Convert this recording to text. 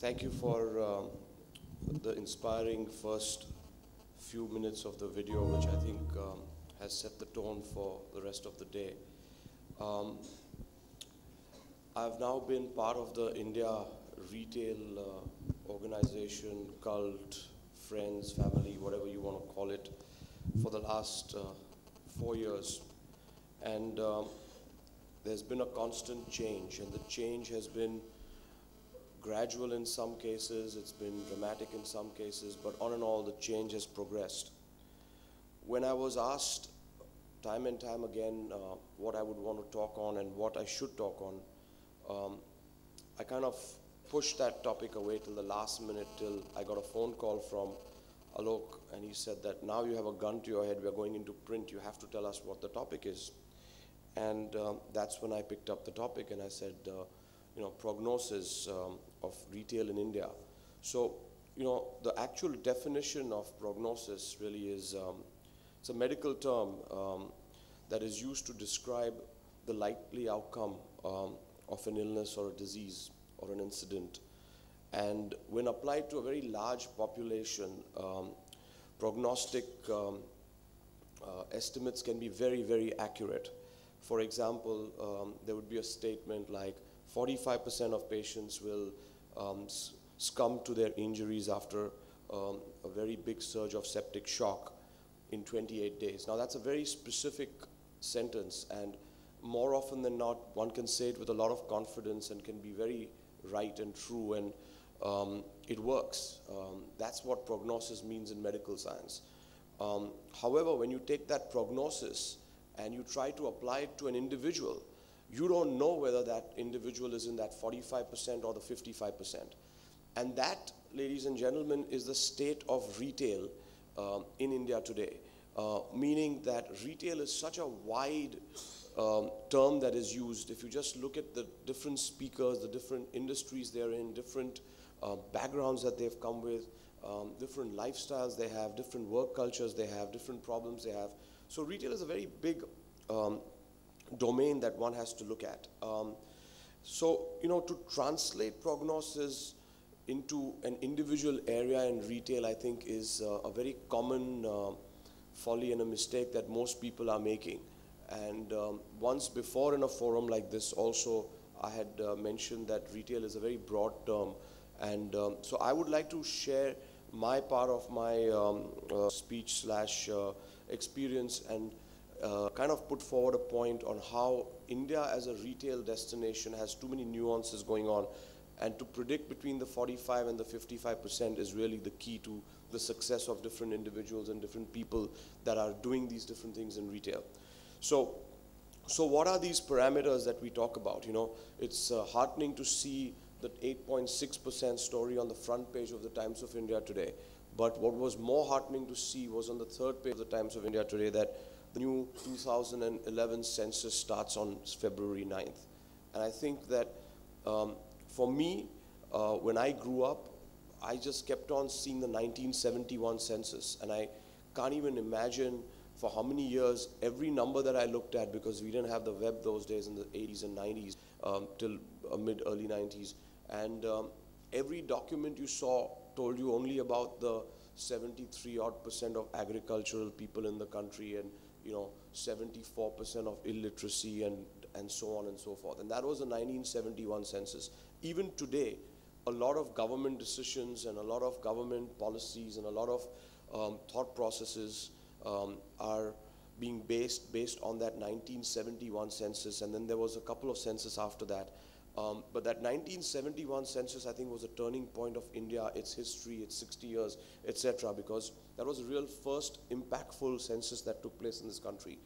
Thank you for the inspiring first few minutes of the video, which I think has set the tone for the rest of the day. I've now been part of the India retail organization, cult, friends, family, whatever you want to call it, for the last 4 years. And there's been a constant change, and the change has been gradual in some cases, it's been dramatic in some cases, but on and all the change has progressed. When I was asked time and time again what I would want to talk on and what I should talk on, I kind of pushed that topic away till the last minute, till I got a phone call from Alok, and he said that now you have a gun to your head, we are going into print, you have to tell us what the topic is. And that's when I picked up the topic and I said, prognosis of retail in India. So, the actual definition of prognosis really is, it's a medical term that is used to describe the likely outcome of an illness or a disease or an incident. And when applied to a very large population, prognostic estimates can be very, very accurate. For example, there would be a statement like 45% of patients will succumb to their injuries after a very big surge of septic shock in 28 days. Now that's a very specific sentence, and more often than not, one can say it with a lot of confidence and can be very right and true, and it works. That's what prognosis means in medical science. However, when you take that prognosis and you try to apply it to an individual, you don't know whether that individual is in that 45% or the 55%. And that, ladies and gentlemen, is the state of retail in India today. Meaning that retail is such a wide term that is used. If you just look at the different speakers, the different industries they're in, different backgrounds that they've come with, different lifestyles they have, different work cultures they have, different problems they have. So retail is a very big domain that one has to look at. To translate prognosis into an individual area in retail, I think is a very common folly and a mistake that most people are making. And once before in a forum like this also, I had mentioned that retail is a very broad term. And so I would like to share my part of my speech / experience and kind of put forward a point on how India as a retail destination has too many nuances going on, and to predict between the 45 and the 55% is really the key to the success of different individuals and different people that are doing these different things in retail. So what are these parameters that we talk about? It's heartening to see the 8.6% story on the front page of the Times of India today. But what was more heartening to see was on the third page of the Times of India today that the new 2011 census starts on February 9th. And I think that for me, when I grew up, I just kept on seeing the 1971 census. And I can't even imagine for how many years every number that I looked at, because we didn't have the web those days in the 80s and 90s till mid-early 90s. And every document you saw told you only about the 73% of agricultural people in the country, and 74% of illiteracy, and so on and so forth. And that was the 1971 census. Even today, a lot of government decisions and a lot of government policies and a lot of thought processes are being based on that 1971 census, and then there was a couple of censuses after that. But that 1971 census, I think, was a turning point of India, its history, its 60 years, etc., because that was the real first impactful census that took place in this country.